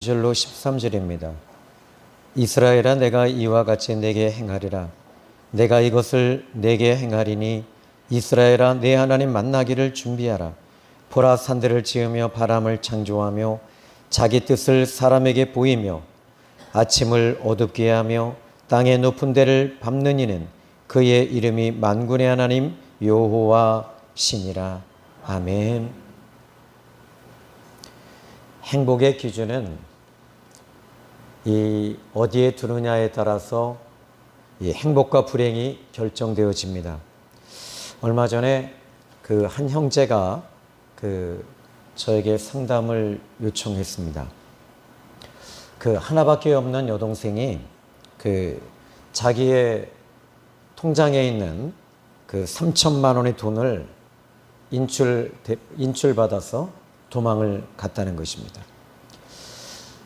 절로 13절입니다. 이스라엘아, 내가 이와 같이 내게 행하리라. 내가 이것을 내게 행하리니 이스라엘아, 내 하나님 만나기를 준비하라. 보라, 산들을 지으며 바람을 창조하며 자기 뜻을 사람에게 보이며 아침을 어둡게 하며 땅의 높은 데를 밟는 이는 그의 이름이 만군의 하나님 여호와시니라. 아멘. 행복의 기준은 이 어디에 두느냐에 따라서 이 행복과 불행이 결정되어집니다. 얼마 전에 그 한 형제가 저에게 상담을 요청했습니다. 그 하나밖에 없는 여동생이 자기의 통장에 있는 3천만 원의 돈을 인출받아서 도망을 갔다는 것입니다.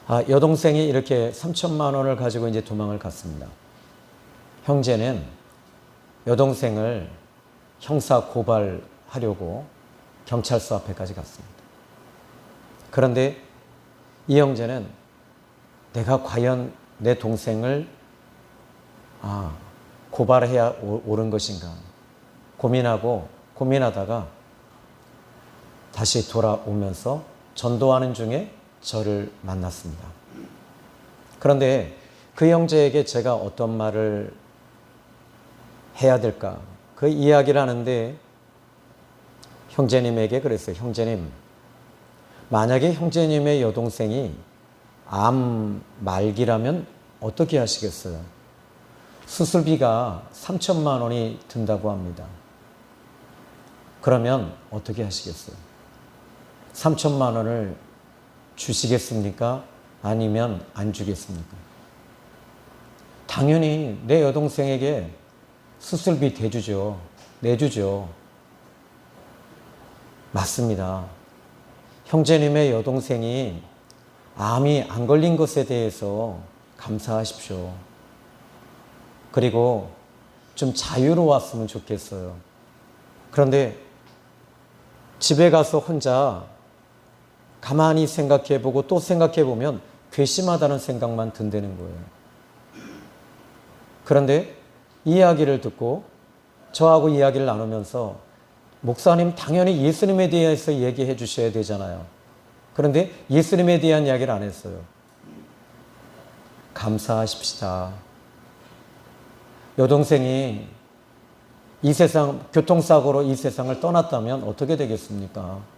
여동생이 이렇게 3천만 원을 가지고 이제 도망을 갔습니다. 형제는 여동생을 형사 고발하려고 경찰서 앞에까지 갔습니다. 그런데 이 형제는 내가 과연 내 동생을 고발해야 옳은 것인가 고민하다가 다시 돌아오면서 전도하는 중에 저를 만났습니다. 그런데 그 형제에게 제가 어떤 말을 해야 될까? 그 이야기를 하는데 형제님에게 그랬어요. 형제님, 만약에 형제님의 여동생이 암 말기라면 어떻게 하시겠어요? 수술비가 3천만 원이 든다고 합니다. 그러면 어떻게 하시겠어요? 3천만 원을 주시겠습니까? 아니면 안 주겠습니까? 당연히 내 여동생에게 수술비 내주죠. 맞습니다. 형제님의 여동생이 암이 안 걸린 것에 대해서 감사하십시오. 그리고 좀 자유로웠으면 좋겠어요. 그런데 집에 가서 혼자 가만히 생각해보고 또 생각해보면 괘씸하다는 생각만 든다는 거예요. 그런데 이야기를 듣고 저하고 이야기를 나누면서 목사님, 당연히 예수님에 대해서 얘기해 주셔야 되잖아요. 그런데 예수님에 대한 이야기를 안 했어요. 감사하십시다. 여동생이 이 세상, 교통사고로 이 세상을 떠났다면 어떻게 되겠습니까?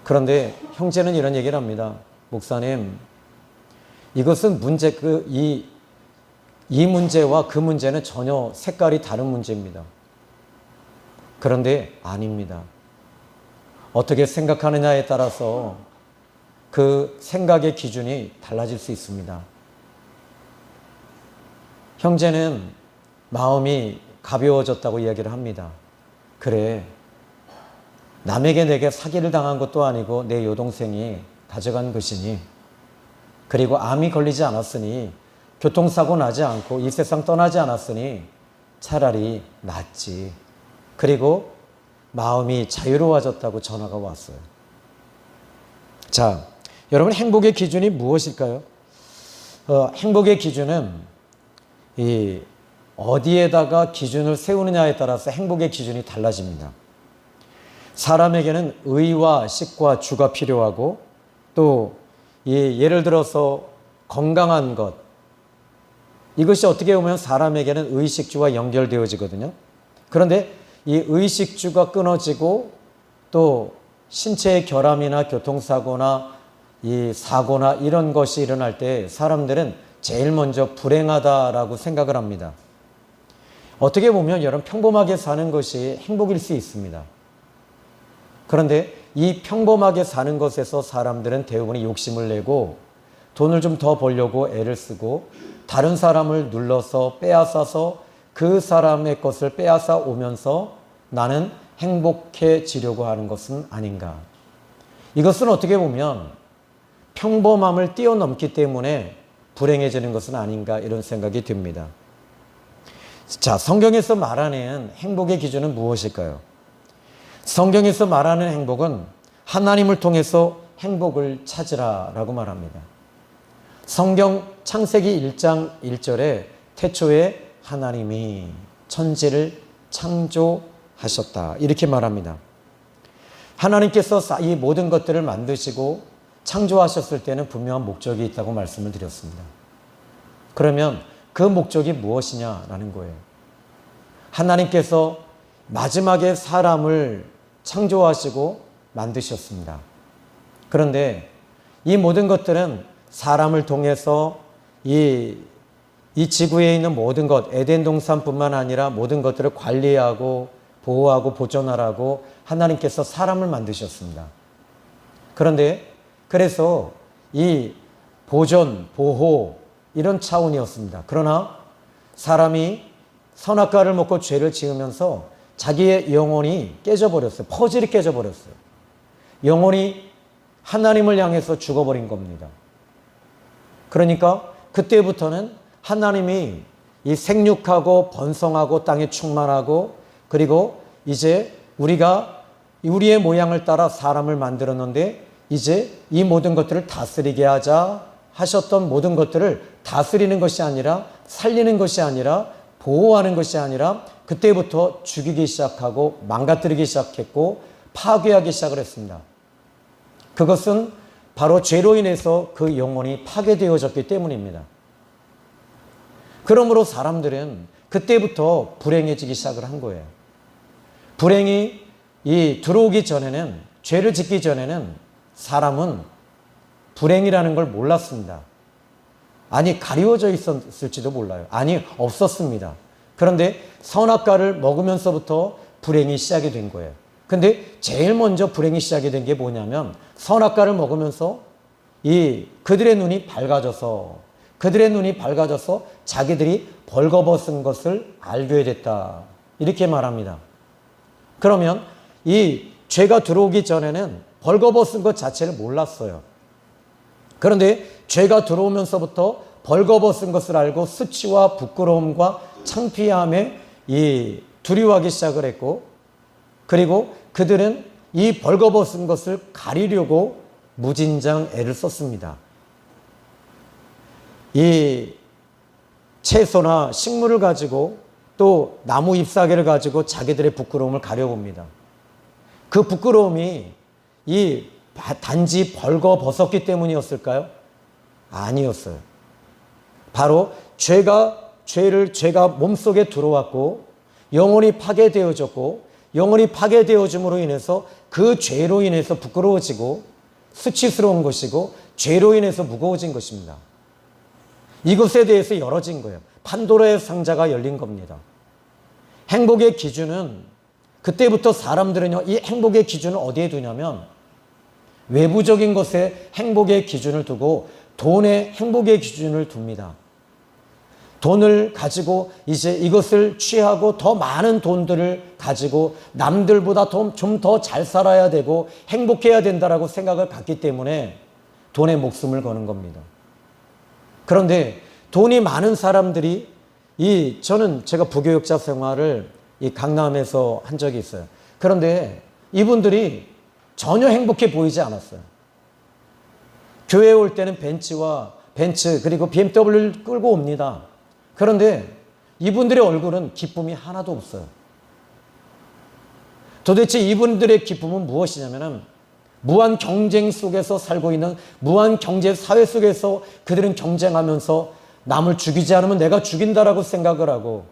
그런데 형제는 이런 얘기를 합니다. 목사님, 이것은 이 문제와 그 문제는 전혀 색깔이 다른 문제입니다. 그런데 아닙니다. 어떻게 생각하느냐에 따라서 그 생각의 기준이 달라질 수 있습니다. 형제는 마음이 가벼워졌다고 이야기를 합니다. 그래, 남에게 내게 사기를 당한 것도 아니고 내 여동생이 가져간 것이니, 그리고 암이 걸리지 않았으니, 교통사고 나지 않고 이 세상 떠나지 않았으니 차라리 낫지. 그리고 마음이 자유로워졌다고 전화가 왔어요. 자, 여러분, 행복의 기준이 무엇일까요? 행복의 기준은 어디에다가 기준을 세우느냐에 따라서 행복의 기준이 달라집니다. 사람에게는 의와 식과 주가 필요하고, 또 예를 들어서 건강한 것, 이것이 어떻게 보면 사람에게는 의식주와 연결되어지거든요. 그런데 이 의식주가 끊어지고 또 신체의 결함이나 교통사고나 이 사고나 이런 것이 일어날 때 사람들은 제일 먼저 불행하다라고 생각을 합니다. 어떻게 보면 여러분, 평범하게 사는 것이 행복일 수 있습니다. 그런데 이 평범하게 사는 것에서 사람들은 대부분이 욕심을 내고 돈을 좀 더 벌려고 애를 쓰고 다른 사람을 눌러서 빼앗아서 그 사람의 것을 빼앗아 오면서 나는 행복해지려고 하는 것은 아닌가. 이것은 어떻게 보면 평범함을 뛰어넘기 때문에 불행해지는 것은 아닌가, 이런 생각이 듭니다. 자, 성경에서 말하는 행복의 기준은 무엇일까요? 성경에서 말하는 행복은 하나님을 통해서 행복을 찾으라라고 말합니다. 성경 창세기 1장 1절에 태초에 하나님이 천지를 창조하셨다 이렇게 말합니다. 하나님께서 이 모든 것들을 만드시고 창조하셨을 때는 분명한 목적이 있다고 말씀을 드렸습니다. 그러면 그 목적이 무엇이냐라는 거예요. 하나님께서 마지막에 사람을 창조하시고 만드셨습니다. 그런데 이 모든 것들은 사람을 통해서 이 지구에 있는 모든 것, 에덴 동산뿐만 아니라 모든 것들을 관리하고 보호하고 보존하라고 하나님께서 사람을 만드셨습니다. 그런데 그래서 이 보존, 보호 이런 차원이었습니다. 그러나 사람이 선악과를 먹고 죄를 지으면서 자기의 영혼이 깨져버렸어요. 퍼즐이 깨져버렸어요. 영혼이 하나님을 향해서 죽어버린 겁니다. 그러니까 그때부터는 하나님이 이 생육하고 번성하고 땅에 충만하고 그리고 이제 우리가 우리의 모양을 따라 사람을 만들었는데 이제 이 모든 것들을 다스리게 하자 하셨던 모든 것들을 다스리는 것이 아니라 살리는 것이 아니라 보호하는 것이 아니라 그때부터 죽이기 시작하고 망가뜨리기 시작했고 파괴하기 시작을 했습니다. 그것은 바로 죄로 인해서 그 영혼이 파괴되어졌기 때문입니다. 그러므로 사람들은 그때부터 불행해지기 시작을 한 거예요. 불행이 들어오기 전에는, 죄를 짓기 전에는 사람은 불행이라는 걸 몰랐습니다. 아니, 가리워져 있었을지도 몰라요. 아니, 없었습니다. 그런데 선악과를 먹으면서부터 불행이 시작이 된 거예요. 근데 제일 먼저 불행이 시작이 된 게 뭐냐면 선악과를 먹으면서 그들의 눈이 밝아져서 자기들이 벌거벗은 것을 알게 됐다. 이렇게 말합니다. 그러면 이 죄가 들어오기 전에는 벌거벗은 것 자체를 몰랐어요. 그런데 죄가 들어오면서부터 벌거벗은 것을 알고 수치와 부끄러움과 창피함에 두려워하기 시작을 했고 그리고 그들은 이 벌거벗은 것을 가리려고 무진장 애를 썼습니다. 이 채소나 식물을 가지고 또 나무 잎사귀를 가지고 자기들의 부끄러움을 가려봅니다. 그 부끄러움이 단지 벌거벗었기 때문이었을까요? 아니었어요. 바로 죄가 몸속에 들어왔고 영혼이 파괴되어졌고 영혼이 파괴되어짐으로 인해서 그 죄로 인해서 부끄러워지고 수치스러운 것이고 죄로 인해서 무거워진 것입니다. 이것에 대해서 열어진 거예요. 판도라의 상자가 열린 겁니다. 행복의 기준은 그때부터 사람들은요, 이 행복의 기준을 어디에 두냐면 외부적인 것에 행복의 기준을 두고 돈에 행복의 기준을 둡니다. 돈을 가지고 이제 이것을 취하고 더 많은 돈들을 가지고 남들보다 좀 더 잘 살아야 되고 행복해야 된다라고 생각을 갖기 때문에 돈에 목숨을 거는 겁니다. 그런데 돈이 많은 사람들이 제가 부교육자 생활을 강남에서 한 적이 있어요. 그런데 이분들이 전혀 행복해 보이지 않았어요. 교회에 올 때는 벤츠 그리고 BMW를 끌고 옵니다. 그런데 이분들의 얼굴은 기쁨이 하나도 없어요. 도대체 이분들의 기쁨은 무엇이냐면 무한 경쟁 속에서 살고 있는 무한 경제 사회 속에서 그들은 경쟁하면서 남을 죽이지 않으면 내가 죽인다라고 생각을 하고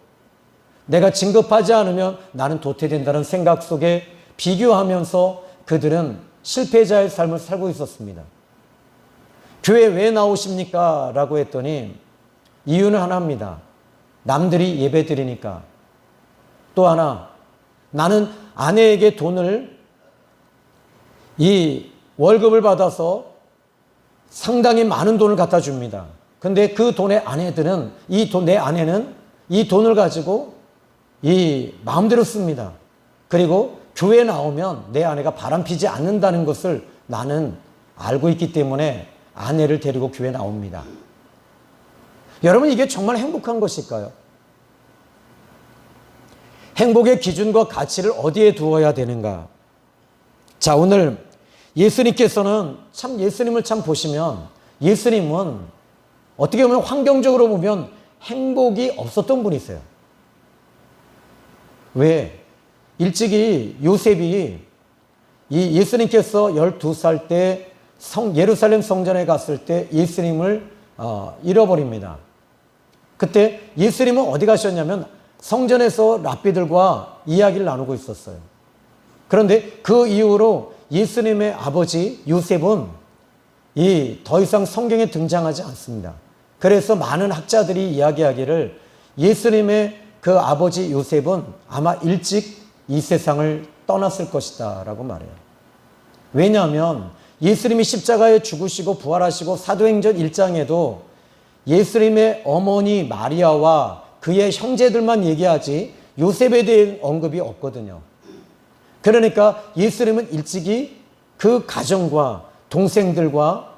내가 진급하지 않으면 나는 도태된다는 생각 속에 비교하면서 그들은 실패자의 삶을 살고 있었습니다. 교회 왜 나오십니까? 라고 했더니 이유는 하나입니다. 남들이 예배 드리니까. 또 하나, 나는 아내에게 월급을 받아서 상당히 많은 돈을 갖다 줍니다. 근데 그 돈의 아내들은 내 아내는 이 돈을 가지고 마음대로 씁니다. 그리고 교회에 나오면 내 아내가 바람피지 않는다는 것을 나는 알고 있기 때문에 아내를 데리고 교회에 나옵니다. 여러분, 이게 정말 행복한 것일까요? 행복의 기준과 가치를 어디에 두어야 되는가? 자, 오늘 예수님을 참 보시면 예수님은 어떻게 보면 환경적으로 보면 행복이 없었던 분이세요. 왜? 일찍이 요셉이 이 예수님께서 12살 때 예루살렘 성전에 갔을 때 예수님을 잃어버립니다. 그때 예수님은 어디 가셨냐면 성전에서 랍비들과 이야기를 나누고 있었어요. 그런데 그 이후로 예수님의 아버지 요셉은 더 이상 성경에 등장하지 않습니다. 그래서 많은 학자들이 이야기하기를 예수님의 그 아버지 요셉은 아마 일찍 이 세상을 떠났을 것이다 라고 말해요. 왜냐하면 예수님이 십자가에 죽으시고 부활하시고 사도행전 1장에도 예수님의 어머니 마리아와 그의 형제들만 얘기하지 요셉에 대한 언급이 없거든요. 그러니까 예수님은 일찍이 그 가정과 동생들과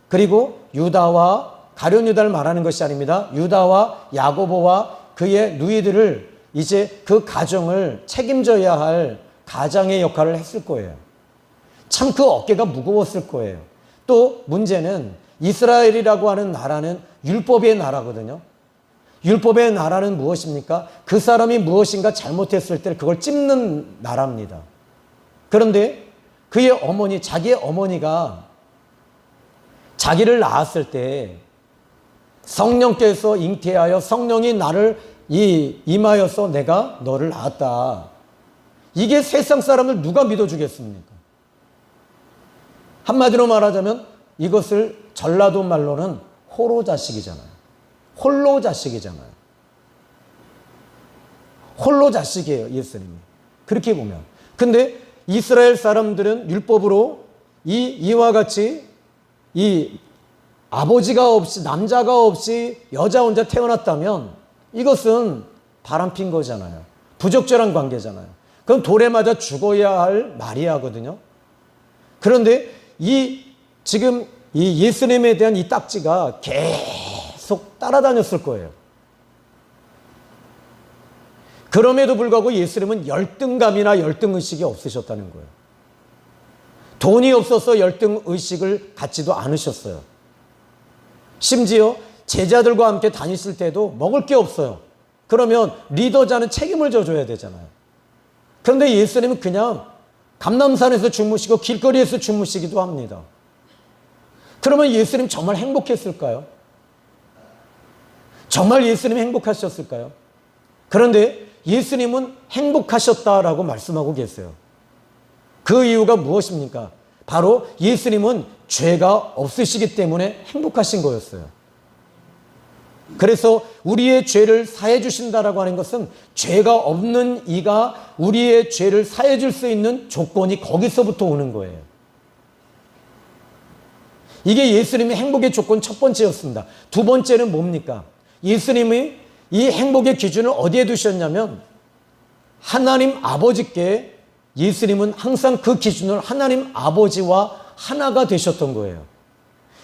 그리고 유다와 가룟 유다를 말하는 것이 아닙니다. 유다와 야고보와 그의 누이들을 이제 그 가정을 책임져야 할 가장의 역할을 했을 거예요. 참 그 어깨가 무거웠을 거예요. 또 문제는 이스라엘이라고 하는 나라는 율법의 나라거든요. 율법의 나라는 무엇입니까? 그 사람이 무엇인가 잘못했을 때 그걸 찝는 나라입니다. 그런데 그의 어머니, 자기의 어머니가 자기를 낳았을 때 성령께서 잉태하여 성령이 나를 임하여서 내가 너를 낳았다. 이게 세상 사람을 누가 믿어주겠습니까? 한마디로 말하자면 이것을 전라도 말로는 호로 자식이잖아요. 홀로 자식이잖아요. 홀로 자식이에요, 예수님이. 그렇게 보면. 근데 이스라엘 사람들은 율법으로 이와 같이 아버지가 없이, 남자가 없이 여자 혼자 태어났다면 이것은 바람핀 거잖아요. 부적절한 관계잖아요. 그럼 돌에 맞아 죽어야 할 마리아거든요. 그런데 지금 이 예수님에 대한 이 딱지가 계속 따라다녔을 거예요. 그럼에도 불구하고 예수님은 열등감이나 열등의식이 없으셨다는 거예요. 돈이 없어서 열등의식을 갖지도 않으셨어요. 심지어 제자들과 함께 다니실 때도 먹을 게 없어요. 그러면 리더자는 책임을 져줘야 되잖아요. 그런데 예수님은 그냥 감람산에서 주무시고 길거리에서 주무시기도 합니다. 그러면 예수님 정말 행복했을까요? 정말 예수님이 행복하셨을까요? 그런데 예수님은 행복하셨다라고 말씀하고 계세요. 그 이유가 무엇입니까? 바로 예수님은 죄가 없으시기 때문에 행복하신 거였어요. 그래서 우리의 죄를 사해 주신다라고 하는 것은 죄가 없는 이가 우리의 죄를 사해 줄 수 있는 조건이 거기서부터 오는 거예요. 이게 예수님의 행복의 조건 첫 번째였습니다. 두 번째는 뭡니까? 예수님이 이 행복의 기준을 어디에 두셨냐면 하나님 아버지께 예수님은 항상 그 기준을 하나님 아버지와 하나가 되셨던 거예요.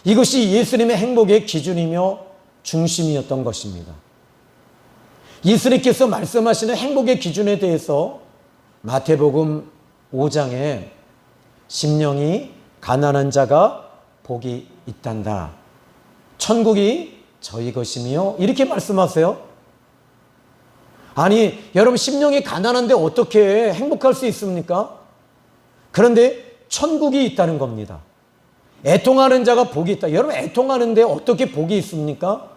이것이 예수님의 행복의 기준이며 중심이었던 것입니다. 예수님께서 말씀하시는 행복의 기준에 대해서 마태복음 5장에 심령이 가난한 자가 복이 있단다. 천국이 저희 것이며 이렇게 말씀하세요. 아니 여러분 심령이 가난한데 어떻게 행복할 수 있습니까? 그런데 천국이 있다는 겁니다. 애통하는 자가 복이 있다. 여러분 애통하는데 어떻게 복이 있습니까?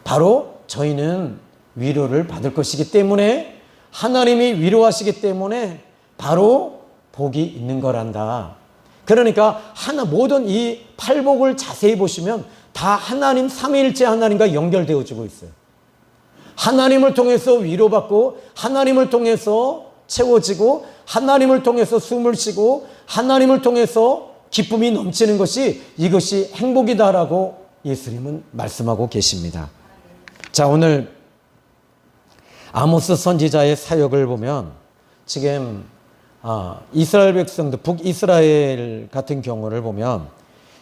바로 저희는 위로를 받을 것이기 때문에 하나님이 위로하시기 때문에 바로 복이 있는 거란다. 그러니까 모든 이 팔복을 자세히 보시면 다 하나님 삼위일체 하나님과 연결되어지고 있어요. 하나님을 통해서 위로받고 하나님을 통해서 채워지고 하나님을 통해서 숨을 쉬고 하나님을 통해서 기쁨이 넘치는 것이 이것이 행복이다라고 예수님은 말씀하고 계십니다. 자, 오늘 아모스 선지자의 사역을 보면 지금 이스라엘 백성들, 북이스라엘 같은 경우를 보면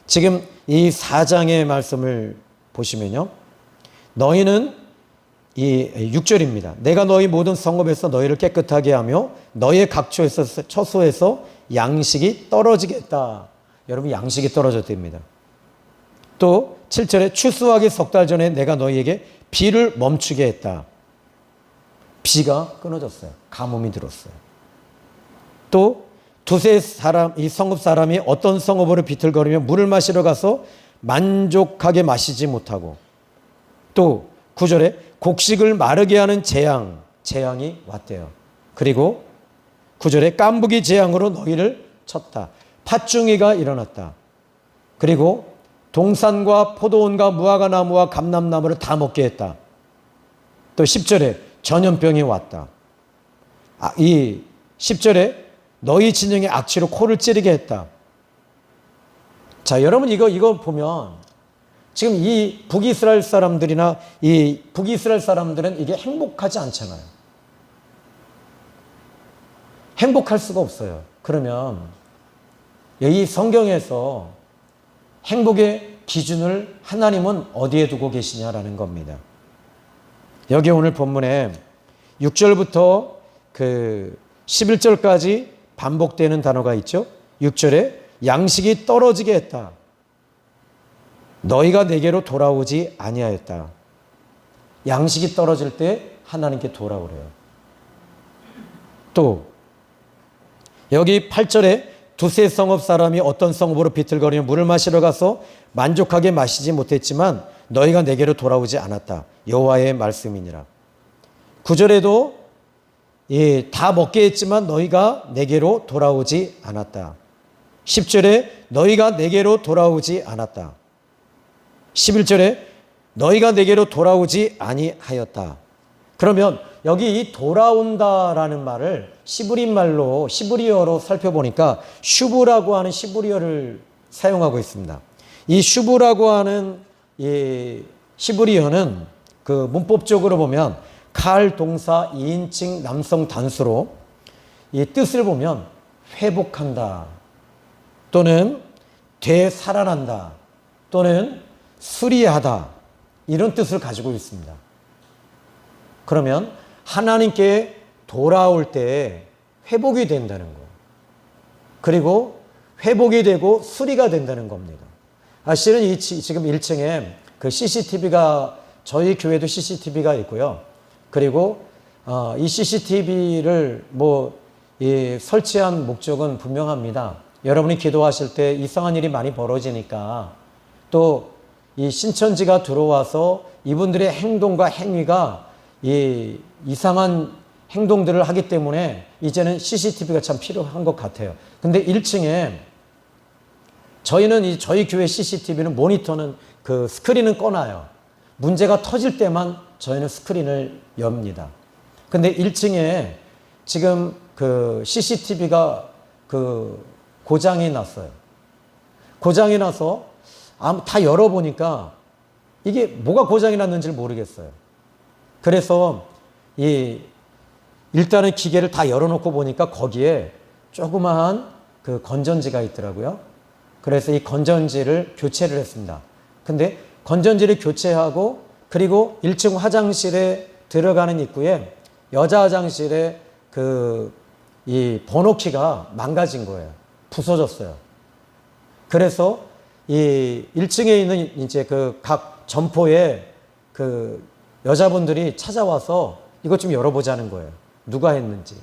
지금 이 4장의 말씀을 보시면요. 너희는 이 6절입니다. 내가 너희 모든 성읍에서 너희를 깨끗하게 하며 너희의 각 처소에서 양식이 떨어지게 했다. 여러분, 양식이 떨어졌답니다. 또 7절에 출소하기 석 달 전에 내가 너희에게 비를 멈추게 했다. 비가 끊어졌어요. 가뭄이 들었어요. 또 두세 사람, 이 성읍 사람이 어떤 성읍으로 비틀거리며 물을 마시러 가서 만족하게 마시지 못하고, 또 9절에 곡식을 마르게 하는 재앙이 왔대요. 그리고 9절에 깐부기 재앙으로 너희를 쳤다. 팥중이가 일어났다. 그리고 동산과 포도원과 무화과나무와 감람나무를 다 먹게 했다. 또 10절에 전염병이 왔다. 이 10절에 너희 진영의 악취로 코를 찌르게 했다. 자, 여러분, 이거 보면 지금 이 북이스라엘 사람들이나 이 북이스라엘 사람들은 이게 행복하지 않잖아요. 행복할 수가 없어요. 그러면 이 성경에서 행복의 기준을 하나님은 어디에 두고 계시냐라는 겁니다. 여기 오늘 본문에 6절부터 11절까지 반복되는 단어가 있죠. 6절에 양식이 떨어지게 했다. 너희가 내게로 돌아오지 아니하였다. 양식이 떨어질 때 하나님께 돌아오래요. 또 여기 8절에 두세 성읍 사람이 어떤 성읍으로 비틀거리며 물을 마시러 가서 만족하게 마시지 못했지만 너희가 내게로 돌아오지 않았다. 여호와의 말씀이니라. 9절에도 다 먹게 했지만 너희가 내게로 돌아오지 않았다. 10절에 너희가 내게로 돌아오지 않았다. 11절에 너희가 내게로 돌아오지 아니하였다. 그러면 여기 이 돌아온다라는 말을 시브리어로 살펴보니까 슈브라고 하는 시브리어를 사용하고 있습니다. 이 슈브라고 하는 이 시브리어는 그 문법적으로 보면 칼 동사 2인칭 남성 단수로 이 뜻을 보면 회복한다 또는 되살아난다 또는 수리하다 이런 뜻을 가지고 있습니다. 그러면 하나님께 돌아올 때 회복이 된다는 거, 그리고 회복이 되고 수리가 된다는 겁니다. 실은 지금 1층에 그 CCTV가 저희 교회도 CCTV가 있고요. 그리고 이 CCTV를 설치한 목적은 분명합니다. 여러분이 기도하실 때 이상한 일이 많이 벌어지니까 또 이 신천지가 들어와서 이분들의 행동과 행위가 이상한 행동들을 하기 때문에 이제는 CCTV가 참 필요한 것 같아요. 근데 1층에 저희 교회 CCTV는 모니터는 그 스크린은 꺼놔요. 문제가 터질 때만 저희는 스크린을 엽니다. 근데 1층에 지금 그 CCTV가 고장이 났어요. 고장이 나서 다 열어보니까 이게 뭐가 고장이 났는지를 모르겠어요. 그래서 일단은 기계를 다 열어놓고 보니까 거기에 조그마한 그 건전지가 있더라고요. 그래서 이 건전지를 교체를 했습니다. 근데 건전지를 교체하고 그리고 1층 화장실에 들어가는 입구에 여자 화장실에 이 번호키가 망가진 거예요. 부서졌어요. 그래서 이 1층에 있는 이제 각 점포에 여자분들이 찾아와서 이것 좀 열어보자는 거예요. 누가 했는지.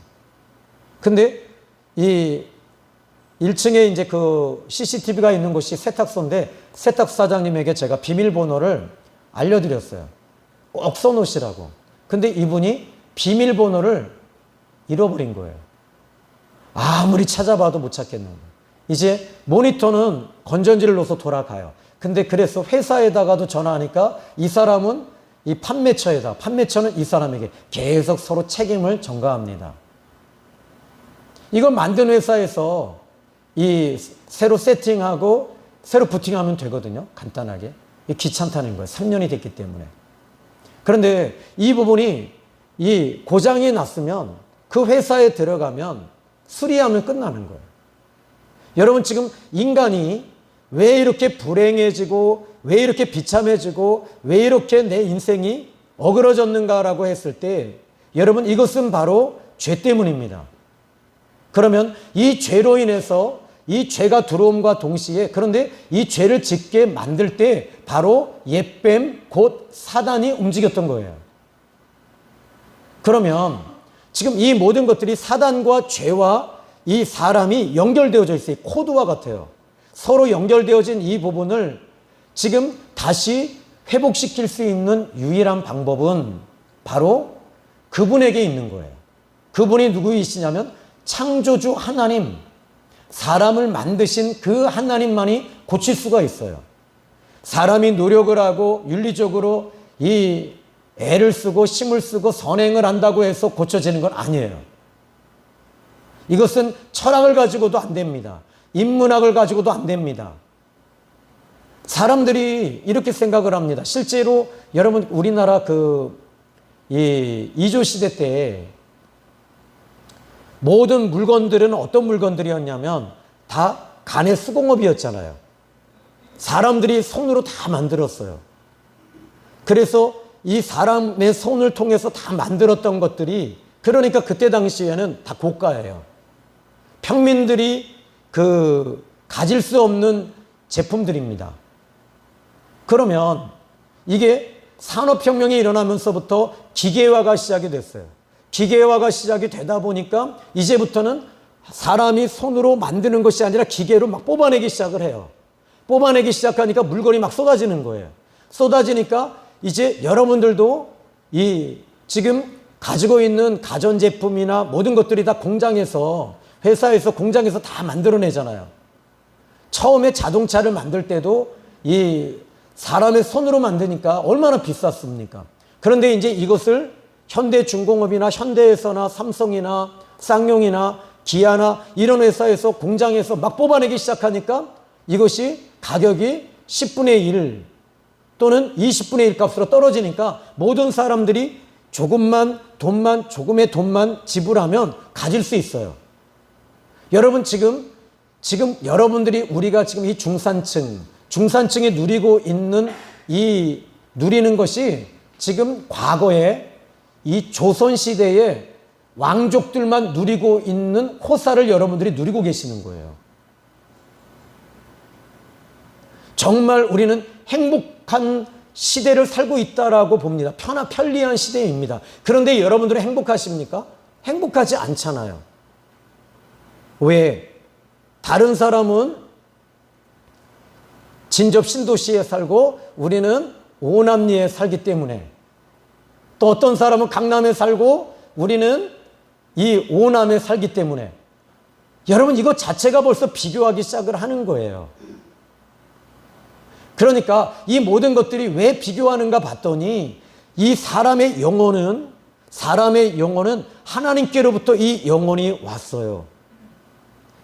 근데 이 1층에 이제 CCTV가 있는 곳이 세탁소인데 세탁소 사장님에게 제가 비밀번호를 알려드렸어요. 꼭 써놓으시라고. 근데 이분이 비밀번호를 잃어버린 거예요. 아무리 찾아봐도 못 찾겠는 거예요. 이제 모니터는 건전지를 넣어서 돌아가요. 근데 그래서 회사에다가도 전화하니까 이 사람은 이 판매처는 이 사람에게 계속 서로 책임을 전가합니다. 이걸 만든 회사에서 새로 세팅하고 새로 부팅하면 되거든요. 간단하게. 귀찮다는 거예요. 3년이 됐기 때문에. 그런데 이 부분이 고장이 났으면 그 회사에 들어가면 수리하면 끝나는 거예요. 여러분, 지금 인간이 왜 이렇게 불행해지고 왜 이렇게 비참해지고 왜 이렇게 내 인생이 어그러졌는가라고 했을 때 여러분, 이것은 바로 죄 때문입니다. 그러면 이 죄로 인해서 이 죄가 들어옴과 동시에, 그런데 이 죄를 짓게 만들 때 바로 옛뱀 곧 사단이 움직였던 거예요. 그러면 지금 이 모든 것들이 사단과 죄와 이 사람이 연결되어져 있어요. 코드와 같아요. 서로 연결되어진 이 부분을 지금 다시 회복시킬 수 있는 유일한 방법은 바로 그분에게 있는 거예요. 그분이 누구이시냐면 창조주 하나님, 사람을 만드신 그 하나님만이 고칠 수가 있어요. 사람이 노력을 하고 윤리적으로 이 애를 쓰고 힘을 쓰고 선행을 한다고 해서 고쳐지는 건 아니에요. 이것은 철학을 가지고도 안 됩니다. 인문학을 가지고도 안 됩니다. 사람들이 이렇게 생각을 합니다. 실제로 여러분 우리나라 이 이조 시대 때 모든 물건들은 어떤 물건들이었냐면 다 간의 수공업이었잖아요. 사람들이 손으로 다 만들었어요. 그래서 이 사람의 손을 통해서 다 만들었던 것들이, 그러니까 그때 당시에는 다 고가예요. 평민들이 가질 수 없는 제품들입니다. 그러면 이게 산업혁명이 일어나면서부터 기계화가 시작이 됐어요. 기계화가 시작이 되다 보니까 이제부터는 사람이 손으로 만드는 것이 아니라 기계로 막 뽑아내기 시작을 해요. 뽑아내기 시작하니까 물건이 막 쏟아지는 거예요. 쏟아지니까 이제 여러분들도 이 지금 가지고 있는 가전제품이나 모든 것들이 다 공장에서, 회사에서, 공장에서 다 만들어내잖아요. 처음에 자동차를 만들 때도 이 사람의 손으로 만드니까 얼마나 비쌌습니까? 그런데 이제 이것을 현대중공업이나 현대에서나 삼성이나 쌍용이나 기아나 이런 회사에서, 공장에서 막 뽑아내기 시작하니까 이것이 가격이 10분의 1 또는 20분의 1 값으로 떨어지니까 모든 사람들이 조금의 돈만 지불하면 가질 수 있어요. 여러분 지금 여러분들이, 우리가 지금 이 중산층이 누리고 있는 누리는 것이 지금 과거에 이 조선시대에 왕족들만 누리고 있는 호사를 여러분들이 누리고 계시는 거예요. 정말 우리는 행복한 시대를 살고 있다라고 봅니다. 편리한 시대입니다. 그런데 여러분들은 행복하십니까? 행복하지 않잖아요. 왜? 다른 사람은 진접 신도시에 살고 우리는 오남리에 살기 때문에, 또 어떤 사람은 강남에 살고 우리는 이 오남에 살기 때문에, 여러분 이것 자체가 벌써 비교하기 시작을 하는 거예요. 그러니까 이 모든 것들이 왜 비교하는가 봤더니 이 사람의 영혼은 하나님께로부터 이 영혼이 왔어요.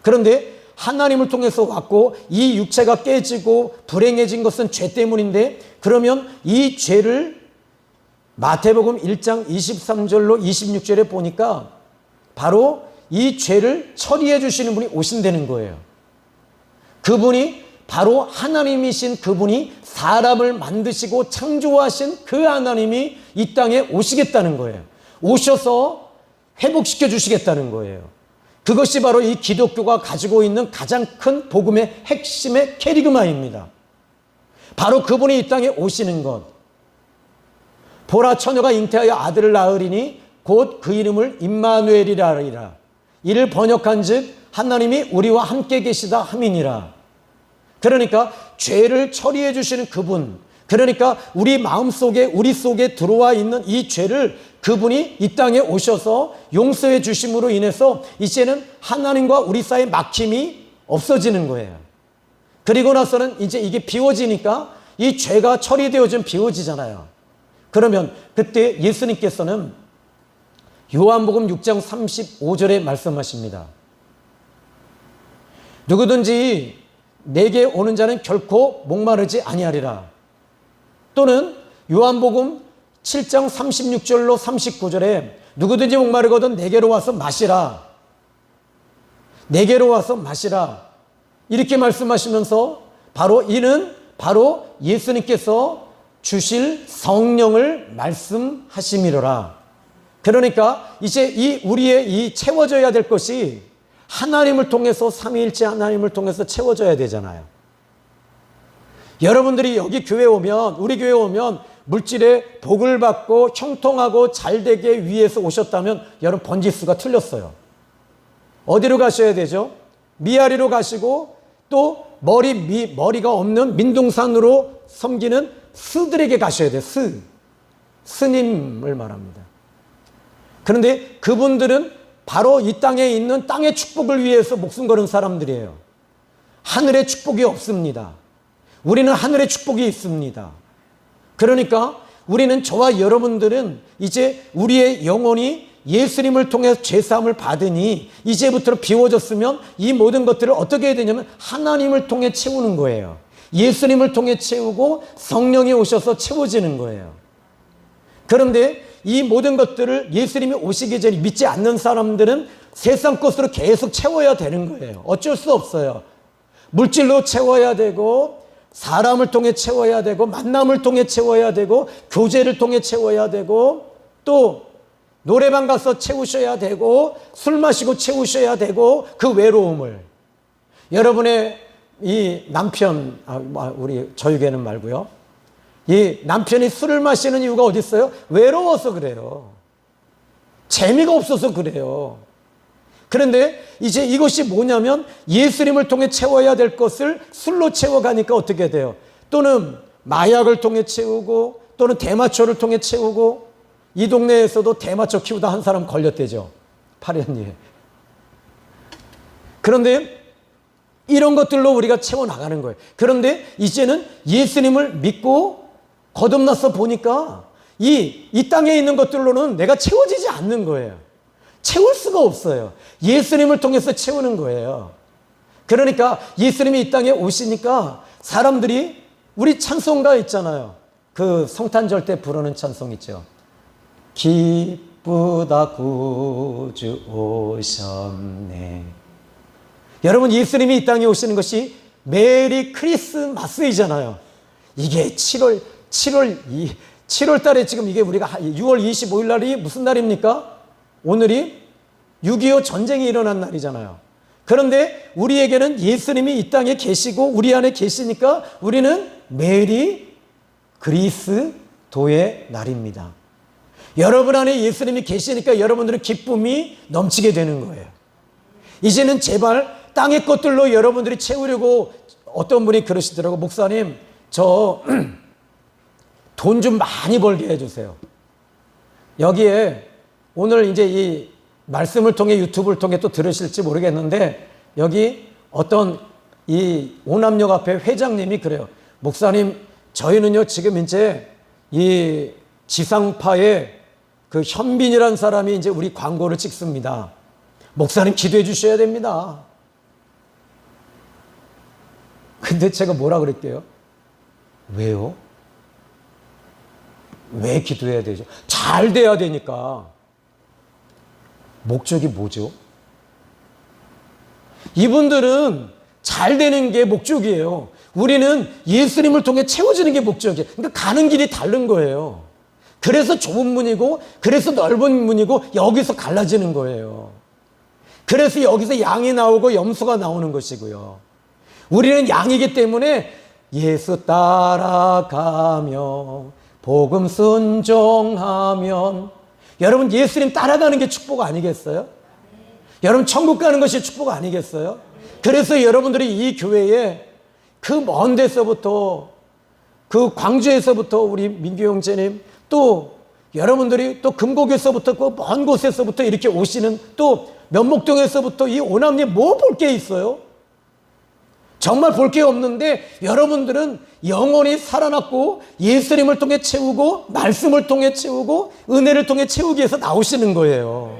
그런데 하나님을 통해서 왔고 이 육체가 깨지고 불행해진 것은 죄 때문인데, 그러면 이 죄를 마태복음 1장 23절로 26절에 보니까 바로 이 죄를 처리해 주시는 분이 오신다는 거예요. 그분이 바로 하나님이신 그분이, 사람을 만드시고 창조하신 그 하나님이 이 땅에 오시겠다는 거예요. 오셔서 회복시켜 주시겠다는 거예요. 그것이 바로 이 기독교가 가지고 있는 가장 큰 복음의 핵심의 캐리그마입니다. 바로 그분이 이 땅에 오시는 것. 보라, 처녀가 잉태하여 아들을 낳으리니 곧 그 이름을 임마누엘이라 하리라. 이를 번역한즉 하나님이 우리와 함께 계시다 함이니라. 그러니까 죄를 처리해 주시는 그분, 그러니까 우리 마음속에, 우리 속에 들어와 있는 이 죄를 그분이 이 땅에 오셔서 용서해 주심으로 인해서 이제는 하나님과 우리 사이의 막힘이 없어지는 거예요. 그리고 나서는 이제 이게 비워지니까 이 죄가 처리되어지면 비워지잖아요. 그러면 그때 예수님께서는 요한복음 6장 35절에 말씀하십니다. 누구든지 내게 오는 자는 결코 목마르지 아니하리라. 또는 요한복음 7장 36절로 39절에 누구든지 목마르거든 내게로 와서 마시라. 내게로 와서 마시라. 이렇게 말씀하시면서 이는 바로 예수님께서 주실 성령을 말씀하심이로라. 그러니까 이제 우리의 채워져야 될 것이 하나님을 통해서, 삼위일체 하나님을 통해서 채워져야 되잖아요. 여러분들이 여기 교회 오면, 우리 교회 오면 물질에 복을 받고 형통하고 잘되게 위해서 오셨다면 여러분 번지수가 틀렸어요. 어디로 가셔야 되죠? 미아리로 가시고 또 머리가 없는 민둥산으로 섬기는 스들에게 가셔야 돼요. 스님을 말합니다. 그런데 그분들은 바로 이 땅에 있는 땅의 축복을 위해서 목숨 거는 사람들이에요. 하늘의 축복이 없습니다. 우리는 하늘의 축복이 있습니다. 그러니까 우리는, 저와 여러분들은 이제 우리의 영혼이 예수님을 통해 죄사함을 받으니 이제부터 비워졌으면 이 모든 것들을 어떻게 해야 되냐면 하나님을 통해 채우는 거예요. 예수님을 통해 채우고 성령이 오셔서 채워지는 거예요. 그런데 이 모든 것들을 예수님이 오시기 전에 믿지 않는 사람들은 세상 것으로 계속 채워야 되는 거예요. 어쩔 수 없어요. 물질로 채워야 되고, 사람을 통해 채워야 되고, 만남을 통해 채워야 되고, 교제를 통해 채워야 되고, 또 노래방 가서 채우셔야 되고, 술 마시고 채우셔야 되고, 그 외로움을. 여러분의 이 남편, 우리 저에게는 말고요, 이 남편이 술을 마시는 이유가 어디 있어요? 외로워서 그래요. 재미가 없어서 그래요. 그런데 이제 이것이 뭐냐면 예수님을 통해 채워야 될 것을 술로 채워가니까 어떻게 돼요? 또는 마약을 통해 채우고, 또는 대마초를 통해 채우고, 이 동네에서도 대마초 키우다 한 사람 걸렸대죠. 8년이에. 그런데 이런 것들로 우리가 채워나가는 거예요. 그런데 이제는 예수님을 믿고 거듭나서 보니까 이 땅에 있는 것들로는 내가 채워지지 않는 거예요. 채울 수가 없어요. 예수님을 통해서 채우는 거예요. 그러니까 예수님이 이 땅에 오시니까 사람들이, 우리 찬송가 있잖아요. 그 성탄절 때 부르는 찬송 있죠. 기쁘다 구주 오셨네. 여러분, 예수님이 이 땅에 오시는 것이 메리 크리스마스이잖아요. 이게 7월 달에 지금 이게 우리가 6월 25일 날이 무슨 날입니까? 오늘이 6.25 전쟁이 일어난 날이잖아요. 그런데 우리에게는 예수님이 이 땅에 계시고 우리 안에 계시니까 우리는 메리 그리스도의 날입니다. 여러분 안에 예수님이 계시니까 여러분들은 기쁨이 넘치게 되는 거예요. 이제는 제발 땅의 것들로 여러분들이 채우려고, 어떤 분이 그러시더라고. 목사님, 저 돈 좀 많이 벌게 해주세요. 여기에 오늘 이제 이 말씀을 통해, 유튜브를 통해 또 들으실지 모르겠는데, 여기 어떤 이 오남역 앞에 회장님이 그래요. 목사님, 저희는요 지금 이제 이 지상파에 그 현빈이라는 사람이 이제 우리 광고를 찍습니다. 목사님 기도해 주셔야 됩니다. 근데 제가 뭐라 그랬게요? 왜요? 왜 기도해야 되죠? 잘 돼야 되니까. 목적이 뭐죠? 이분들은 잘 되는 게 목적이에요. 우리는 예수님을 통해 채워지는 게 목적이에요. 그러니까 가는 길이 다른 거예요. 그래서 좁은 문이고, 그래서 넓은 문이고, 여기서 갈라지는 거예요. 그래서 여기서 양이 나오고 염소가 나오는 것이고요. 우리는 양이기 때문에 예수 따라가며 복음 순종하면, 여러분 예수님 따라가는 게 축복 아니겠어요? 여러분 천국 가는 것이 축복 아니겠어요? 그래서 여러분들이 이 교회에 그 먼 데서부터, 그 광주에서부터 우리 민규 형제님, 또 여러분들이 또 금곡에서부터 그 먼 곳에서부터 이렇게 오시는, 또 면목동에서부터 이 오남리 뭐 볼 게 있어요? 정말 볼 게 없는데 여러분들은 영혼이 살아났고 예수님을 통해 채우고 말씀을 통해 채우고 은혜를 통해 채우기 위해서 나오시는 거예요.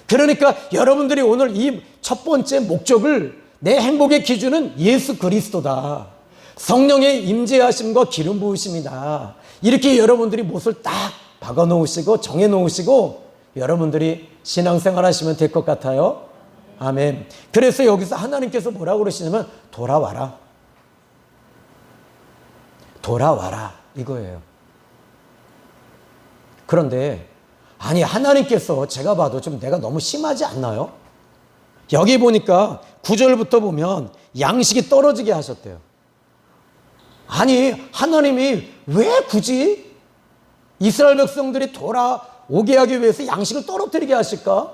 그러니까 여러분들이 오늘 이 첫 번째 목적을, 내 행복의 기준은 예수 그리스도다, 성령의 임재하심과 기름 부으심이다, 이렇게 여러분들이 못을 딱 박아 놓으시고 정해 놓으시고 여러분들이 신앙생활 하시면 될 것 같아요. 아멘. 그래서 여기서 하나님께서 뭐라고 그러시냐면 돌아와라, 돌아와라, 이거예요. 그런데 아니, 하나님께서 제가 봐도 좀 내가 너무 심하지 않나요? 여기 보니까 9절부터 보면 양식이 떨어지게 하셨대요. 아니, 하나님이 왜 굳이 이스라엘 백성들이 돌아오게 하기 위해서 양식을 떨어뜨리게 하실까?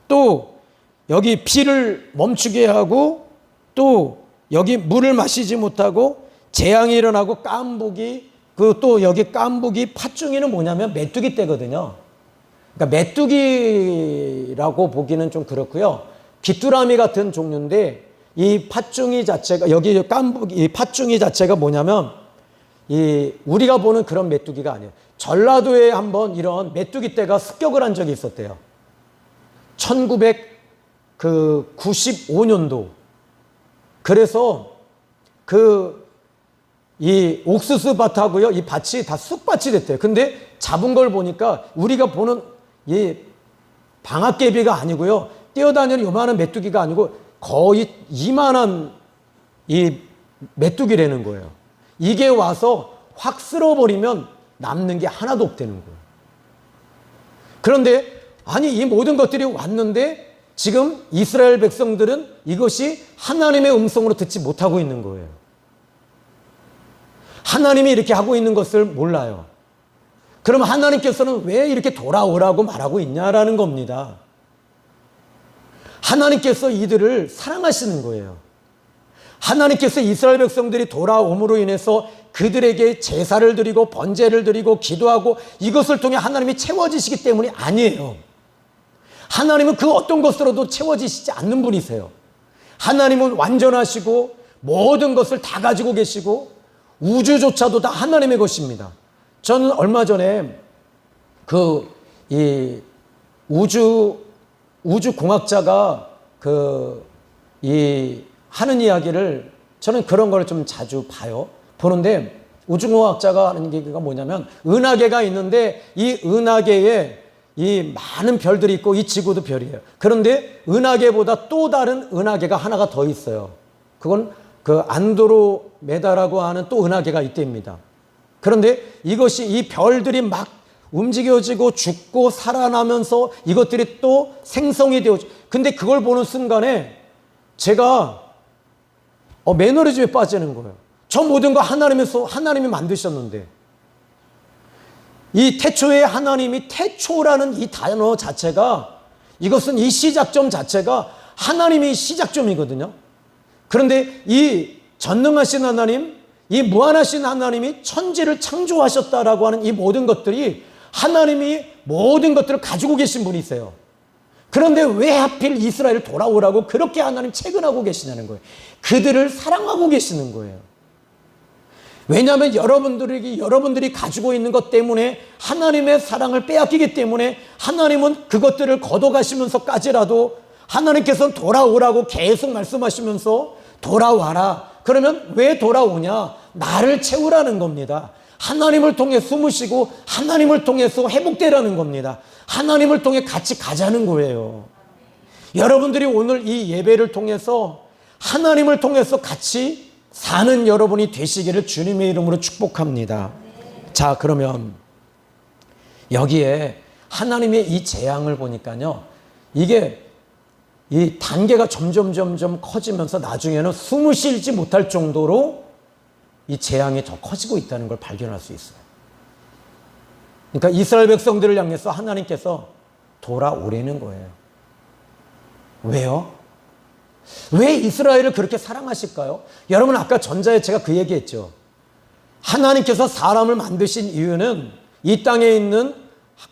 또 여기 비를 멈추게 하고, 또 여기 물을 마시지 못하고 재앙이 일어나고 깐부기, 또 여기 깐부기 팥중이는 뭐냐면 메뚜기 떼거든요. 그러니까 메뚜기라고 보기는 좀 그렇고요. 귀뚜라미 같은 종류인데, 이 팥중이 자체가, 여기 깐부기, 이 팥중이 자체가 뭐냐면, 우리가 보는 그런 메뚜기가 아니에요. 전라도에 한번 이런 메뚜기 떼가 습격을 한 적이 있었대요. 1995년도. 그래서 이 옥수수 밭하고요, 이 밭이 다 쑥밭이 됐대요. 근데 잡은 걸 보니까 우리가 보는 이 방앗개비가 아니고요, 뛰어다니는 요만한 메뚜기가 아니고 거의 이만한 이 메뚜기라는 거예요. 이게 와서 확 쓸어버리면 남는 게 하나도 없다는 거예요. 그런데 아니, 이 모든 것들이 왔는데 지금 이스라엘 백성들은 이것이 하나님의 음성으로 듣지 못하고 있는 거예요. 하나님이 이렇게 하고 있는 것을 몰라요. 그럼 하나님께서는 왜 이렇게 돌아오라고 말하고 있냐라는 겁니다. 하나님께서 이들을 사랑하시는 거예요. 하나님께서 이스라엘 백성들이 돌아옴으로 인해서 그들에게 제사를 드리고 번제를 드리고 기도하고 이것을 통해 하나님이 채워지시기 때문이 아니에요. 하나님은 그 어떤 것으로도 채워지시지 않는 분이세요. 하나님은 완전하시고 모든 것을 다 가지고 계시고 우주조차도 다 하나님의 것입니다. 저는 얼마 전에 이 우주공학자가 하는 이야기를, 저는 그런 걸 좀 자주 보는데, 우주공학자가 하는 얘기가 뭐냐면, 은하계가 있는데 이 은하계에 이 많은 별들이 있고 이 지구도 별이에요. 그런데 은하계보다 또 다른 은하계가 하나가 더 있어요. 그건 그 안드로메다라고 하는 또 은하계가 있답니다. 그런데 이것이, 이 별들이 막 움직여지고 죽고 살아나면서 이것들이 또 생성이 되어져. 근데 그걸 보는 순간에 제가 매너리즘에 빠지는 거예요. 저 모든 거 하나님이 만드셨는데, 이 태초에 하나님이, 태초라는 이 단어 자체가, 이것은 이 시작점 자체가 하나님이 시작점이거든요. 그런데 이 전능하신 하나님, 이 무한하신 하나님이 천지를 창조하셨다라고 하는 이 모든 것들이 하나님이 모든 것들을 가지고 계신 분이세요. 그런데 왜 하필 이스라엘을 돌아오라고 그렇게 하나님 채근하고 계시냐는 거예요. 그들을 사랑하고 계시는 거예요. 왜냐하면 여러분들이 가지고 있는 것 때문에 하나님의 사랑을 빼앗기기 때문에 하나님은 그것들을 걷어가시면서까지라도 하나님께서는 돌아오라고 계속 말씀하시면서 돌아와라. 그러면 왜 돌아오냐? 나를 채우라는 겁니다. 하나님을 통해 숨으시고 하나님을 통해서 회복되라는 겁니다. 하나님을 통해 같이 가자는 거예요. 여러분들이 오늘 이 예배를 통해서 하나님을 통해서 같이 사는 여러분이 되시기를 주님의 이름으로 축복합니다. 자, 그러면 여기에 하나님의 이 재앙을 보니까요, 이게 이 단계가 점점 커지면서 나중에는 숨을 쉬지 못할 정도로 이 재앙이 더 커지고 있다는 걸 발견할 수 있어요. 그러니까 이스라엘 백성들을 향해서 하나님께서 돌아오라는 거예요. 왜요? 왜 이스라엘을 그렇게 사랑하실까요? 여러분, 아까 전자에 제가 그 얘기했죠. 하나님께서 사람을 만드신 이유는 이 땅에 있는,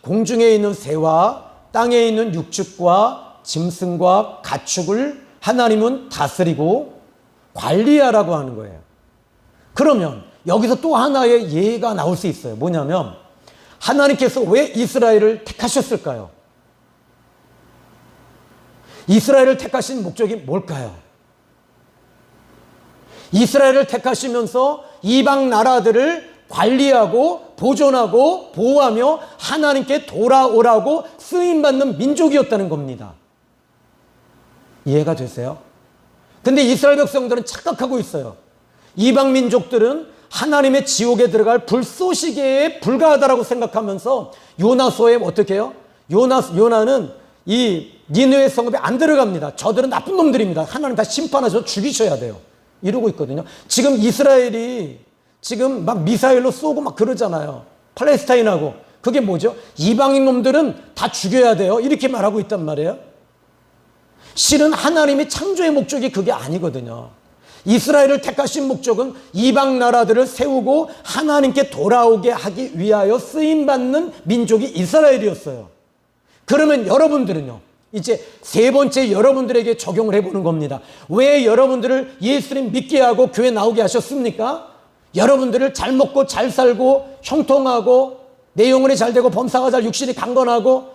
공중에 있는 새와 땅에 있는 육축과 짐승과 가축을 하나님은 다스리고 관리하라고 하는 거예요. 그러면 여기서 또 하나의 예가 나올 수 있어요. 뭐냐면, 하나님께서 왜 이스라엘을 택하셨을까요? 이스라엘을 택하신 목적이 뭘까요? 이스라엘을 택하시면서 이방 나라들을 관리하고 보존하고 보호하며 하나님께 돌아오라고 쓰임받는 민족이었다는 겁니다. 이해가 되세요? 근데 이스라엘 백성들은 착각하고 있어요. 이방 민족들은 하나님의 지옥에 들어갈 불쏘시개에 불과하다라고 생각하면서 요나서에 어떻게 해요? 요나는 이 니느웨 성읍에 안 들어갑니다. 저들은 나쁜 놈들입니다. 하나님 다 심판하셔서 죽이셔야 돼요. 이러고 있거든요. 지금 이스라엘이 지금 막 미사일로 쏘고 막 그러잖아요. 팔레스타인하고. 그게 뭐죠? 이방인 놈들은 다 죽여야 돼요. 이렇게 말하고 있단 말이에요. 실은 하나님의 창조의 목적이 그게 아니거든요. 이스라엘을 택하신 목적은 이방 나라들을 세우고 하나님께 돌아오게 하기 위하여 쓰임받는 민족이 이스라엘이었어요. 그러면 여러분들은요, 이제 세 번째 여러분들에게 적용을 해보는 겁니다. 왜 여러분들을 예수님 믿게 하고 교회 나오게 하셨습니까? 여러분들을 잘 먹고 잘 살고 형통하고 내 영혼이 잘 되고 범사가 잘 육신이 강건하고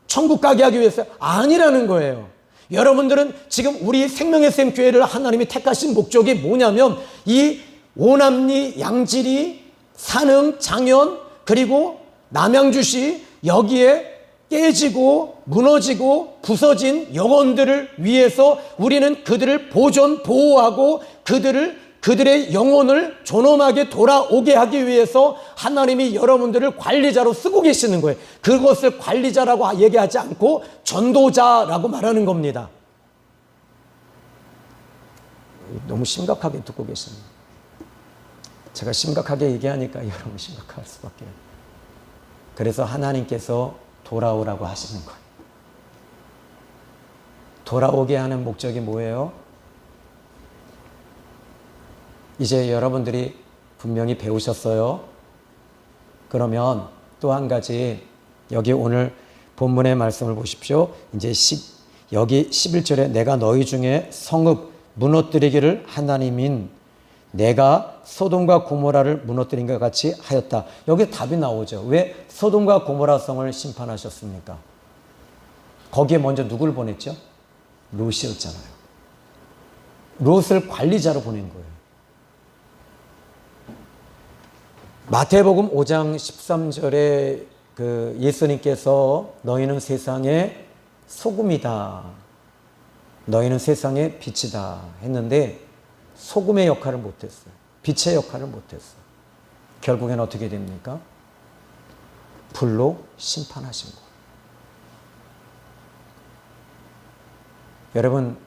천국 가게 하기 위해서 아니라는 거예요. 여러분들은 지금 우리 생명의 샘 교회를 하나님이 택하신 목적이 뭐냐면 이 오남리, 양지리, 산흥, 장현 그리고 남양주시 여기에 깨지고 무너지고 부서진 영혼들을 위해서 우리는 그들을 보존, 보호하고 그들의 영혼을 존엄하게 돌아오게 하기 위해서 하나님이 여러분들을 관리자로 쓰고 계시는 거예요. 그것을 관리자라고 얘기하지 않고 전도자라고 말하는 겁니다. 너무 심각하게 듣고 계십니다. 제가 심각하게 얘기하니까 여러분 심각할 수밖에. 그래서 하나님께서 돌아오라고 하시는 거예요. 돌아오게 하는 목적이 뭐예요? 이제 여러분들이 분명히 배우셨어요. 그러면 또 한 가지 여기 오늘 본문의 말씀을 보십시오. 이제 여기 11절에 내가 너희 중에 성읍 무너뜨리기를 하나님인 내가 소돔과 고모라를 무너뜨린 것 같이 하였다. 여기 답이 나오죠. 왜 소돔과 고모라 성을 심판하셨습니까? 거기에 먼저 누굴 보냈죠? 롯이었잖아요. 롯을 관리자로 보낸 거예요. 마태복음 5장 13절에 그 예수님께서 너희는 세상의 소금이다. 너희는 세상의 빛이다 했는데 소금의 역할을 못했어요. 빛의 역할을 못했어요. 결국엔 어떻게 됩니까? 불로 심판하신 거예요. 여러분,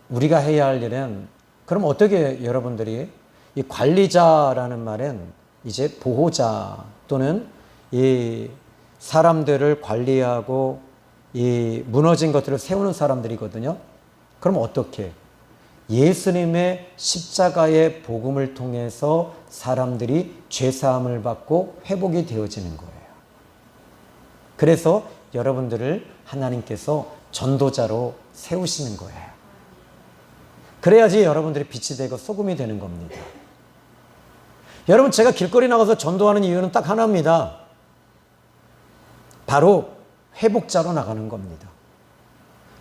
우리가 해야 할 일은 그럼 어떻게 여러분들이 이 관리자라는 말은 이제 보호자 또는 이 사람들을 관리하고 이 무너진 것들을 세우는 사람들이거든요. 그럼 어떻게? 예수님의 십자가의 복음을 통해서 사람들이 죄사함을 받고 회복이 되어지는 거예요. 그래서 여러분들을 하나님께서 전도자로 세우시는 거예요. 그래야지 여러분들이 빛이 되고 소금이 되는 겁니다. 여러분, 제가 길거리 나가서 전도하는 이유는 딱 하나입니다. 바로 회복자로 나가는 겁니다.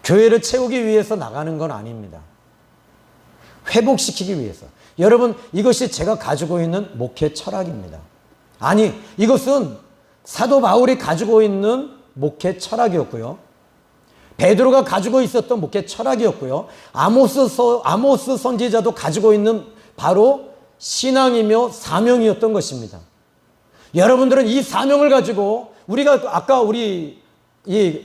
교회를 채우기 위해서 나가는 건 아닙니다. 회복시키기 위해서. 여러분, 이것이 제가 가지고 있는 목회 철학입니다. 아니, 이것은 사도 바울이 가지고 있는 목회 철학이었고요. 베드로가 가지고 있었던 목회 철학이었고요. 아모스 선지자도 가지고 있는 바로 신앙이며 사명이었던 것입니다. 여러분들은 이 사명을 가지고 우리가 아까 우리 이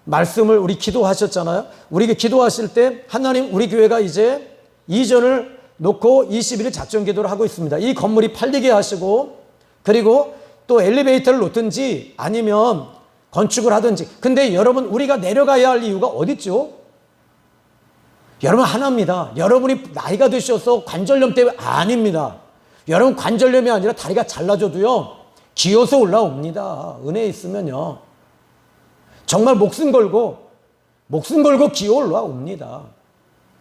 말씀을 우리 기도하셨잖아요. 우리 기도하실 때 하나님 우리 교회가 이제 이전을 놓고 20일 작전 기도를 하고 있습니다. 이 건물이 팔리게 하시고 그리고 또 엘리베이터를 놓든지 아니면 건축을 하든지. 근데 여러분 우리가 내려가야 할 이유가 어디 있죠? 여러분 하나입니다. 여러분이 나이가 드셔서 관절염 때문에 아닙니다. 여러분 관절염이 아니라 다리가 잘라져도요 기어서 올라옵니다. 은혜 있으면요. 정말 목숨 걸고 기어 올라옵니다.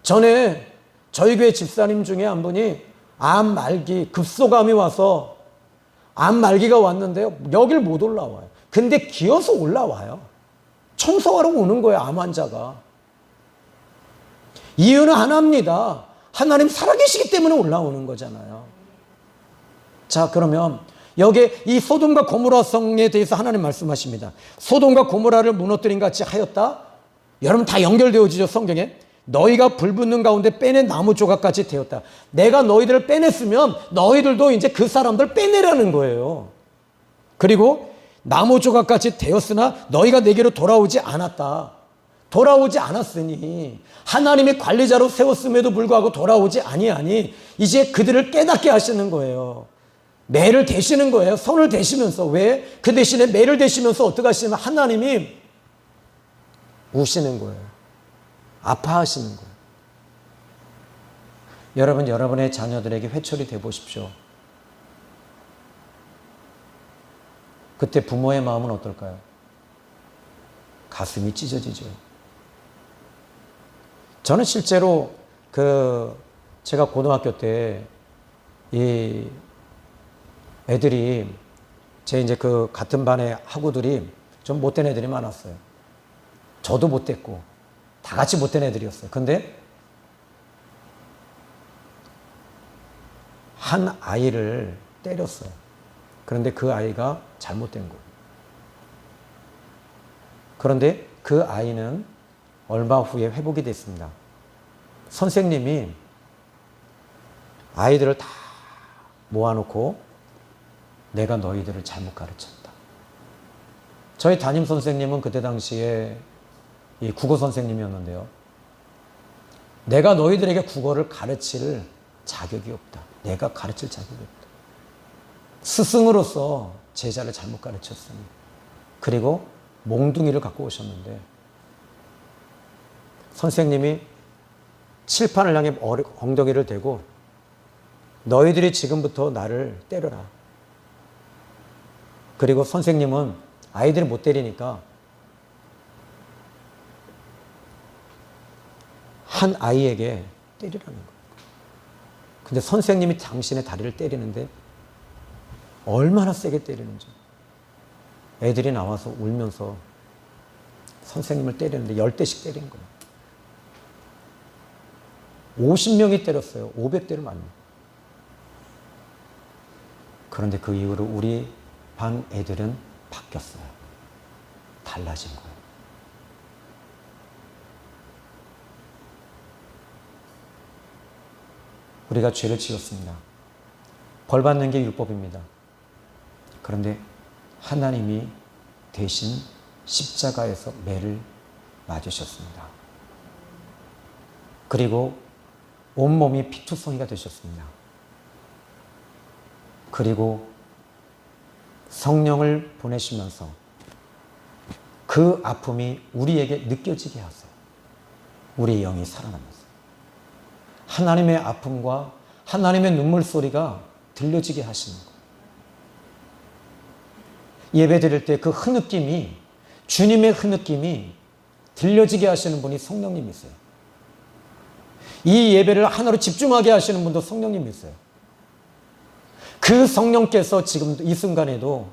전에 저희 교회 집사님 중에 한 분이 암 말기 급소감이 와서 암 말기가 왔는데요. 여길 못 올라와요. 근데 기어서 올라와요. 청소하러 오는 거예요. 암 환자가. 이유는 하나입니다. 하나님 살아계시기 때문에 올라오는 거잖아요. 자, 그러면 여기 이 소돔과 고모라 성에 대해서 하나님 말씀하십니다. 소돔과 고모라를 무너뜨린 같이 하였다. 여러분 다 연결되어지죠, 성경에. 너희가 불붙는 가운데 빼낸 나무 조각같이 되었다. 내가 너희들을 빼냈으면 너희들도 이제 그 사람들 빼내라는 거예요. 그리고 나무 조각같이 되었으나 너희가 내게로 돌아오지 않았다. 돌아오지 않았으니, 하나님이 관리자로 세웠음에도 불구하고 돌아오지 아니하니 이제 그들을 깨닫게 하시는 거예요. 매를 대시는 거예요. 손을 대시면서. 왜? 그 대신에 매를 대시면서 어떻게 하시냐면 하나님이 우시는 거예요. 아파하시는 거예요. 여러분, 여러분의 자녀들에게 회초리 대보십시오. 그때 부모의 마음은 어떨까요? 가슴이 찢어지죠. 저는 실제로 제가 고등학교 때 이 애들이 제 이제 같은 반의 학우들이 좀 못된 애들이 많았어요. 저도 못됐고 다 같이 못된 애들이었어요. 근데 한 아이를 때렸어요. 그런데 그 아이가 잘못된 거예요. 그런데 그 아이는 얼마 후에 회복이 됐습니다. 선생님이 아이들을 다 모아놓고 내가 너희들을 잘못 가르쳤다. 저희 담임 선생님은 그때 당시에 이 국어 선생님이었는데요. 내가 너희들에게 국어를 가르칠 자격이 없다. 내가 가르칠 자격이 없다. 스승으로서 제자를 잘못 가르쳤으니. 그리고 몽둥이를 갖고 오셨는데 선생님이 칠판을 향해 엉덩이를 대고 너희들이 지금부터 나를 때려라. 그리고 선생님은 아이들이 못 때리니까 한 아이에게 때리라는 거예요. 근데 선생님이 당신의 다리를 때리는데 얼마나 세게 때리는지. 애들이 나와서 울면서 선생님을 때리는데 10대씩 때린 거예요. 50명이 때렸어요. 500대를 맞는. 그런데 그 이후로 우리 반 애들은 바뀌었어요. 달라진 거예요. 우리가 죄를 지었습니다. 벌 받는 게 율법입니다. 그런데 하나님이 대신 십자가에서 매를 맞으셨습니다. 그리고 온몸이 피투성이가 되셨습니다. 그리고 성령을 보내시면서 그 아픔이 우리에게 느껴지게 하세요. 우리의 영이 살아나면서. 하나님의 아픔과 하나님의 눈물 소리가 들려지게 하시는 거예요. 예배 드릴 때 그 흐느낌이, 주님의 흐느낌이 들려지게 하시는 분이 성령님이세요. 이 예배를 하나로 집중하게 하시는 분도 성령님이세요. 그 성령께서 지금 이 순간에도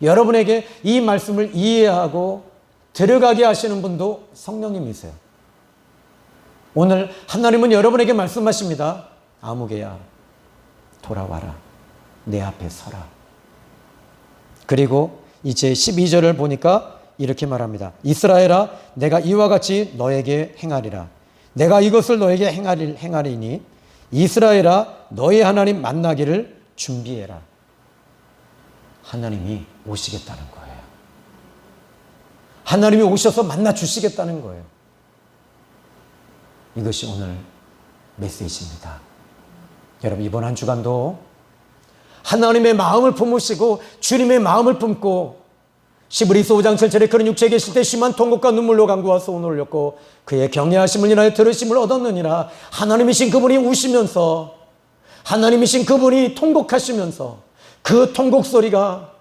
여러분에게 이 말씀을 이해하고 들어가게 하시는 분도 성령님이세요. 오늘 하나님은 여러분에게 말씀하십니다. 아무개야, 돌아와라. 내 앞에 서라. 그리고 이제 12절을 보니까 이렇게 말합니다. 이스라엘아, 내가 이와 같이 너에게 행하리라. 내가 이것을 너에게 행하리니 이스라엘아, 너의 하나님 만나기를 준비해라. 하나님이 오시겠다는 거예요. 하나님이 오셔서 만나 주시겠다는 거예요. 이것이 오늘 메시지입니다. 여러분, 이번 한 주간도 하나님의 마음을 품으시고 주님의 마음을 품고 시브리서 5장 7절에 그런 육체에 계실 때 심한 통곡과 눈물로 간구와 소원을 올렸고 그의 경외하심을 인하여 들으심을 얻었느니라. 하나님이신 그분이 우시면서, 하나님이신 그분이 통곡하시면서 그 통곡 소리가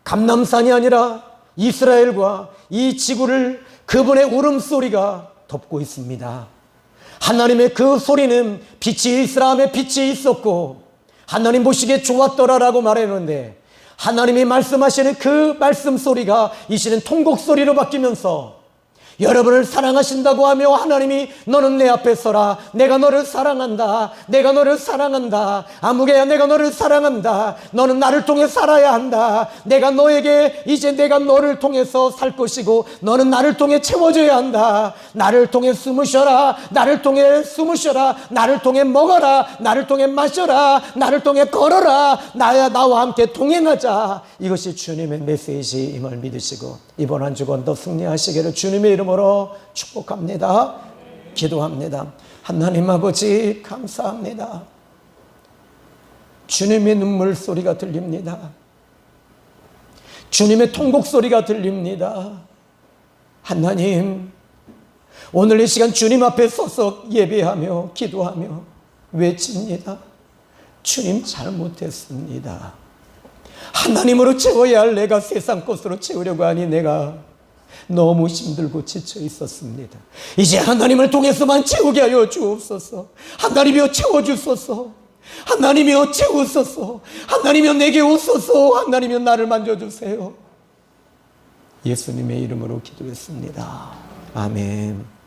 감람산이 아니라 이스라엘과 이 지구를 그분의 울음소리가 덮고 있습니다. 하나님의 그 소리는 빛이 이스라엘에 빛이 있었고 하나님 보시기에 좋았더라라고 말했는데 하나님이 말씀하시는 그 말씀 소리가 이제는 통곡 소리로 바뀌면서 여러분을 사랑하신다고 하며 하나님이 너는 내 앞에 서라. 내가 너를 사랑한다. 내가 너를 사랑한다. 아무개야, 내가 너를 사랑한다. 너는 나를 통해 살아야 한다. 내가 너에게 이제 내가 너를 통해서 살 것이고 너는 나를 통해 채워줘야 한다. 나를 통해 숨으셔라. 나를 통해 숨으셔라. 나를 통해 먹어라. 나를 통해 마셔라. 나를 통해 걸어라. 나와 함께 동행하자. 이것이 주님의 메시지임을 믿으시고 이번 한 주간도 승리하시기를 주님의 이름으로 이름으로 축복합니다. 기도합니다. 하나님 아버지 감사합니다. 주님의 눈물 소리가 들립니다. 주님의 통곡 소리가 들립니다. 하나님, 오늘 이 시간 주님 앞에 서서 예배하며 기도하며 외칩니다. 주님 잘못했습니다. 하나님으로 채워야 할 내가 세상 것으로 채우려고 하니 내가 너무 힘들고 지쳐 있었습니다. 이제 하나님을 통해서만 채우게 하여 주옵소서. 하나님이여 채워주소서. 하나님이여 채우소서. 하나님이여 내게 오소서. 하나님이여 나를 만져주세요. 예수님의 이름으로 기도했습니다. 아멘.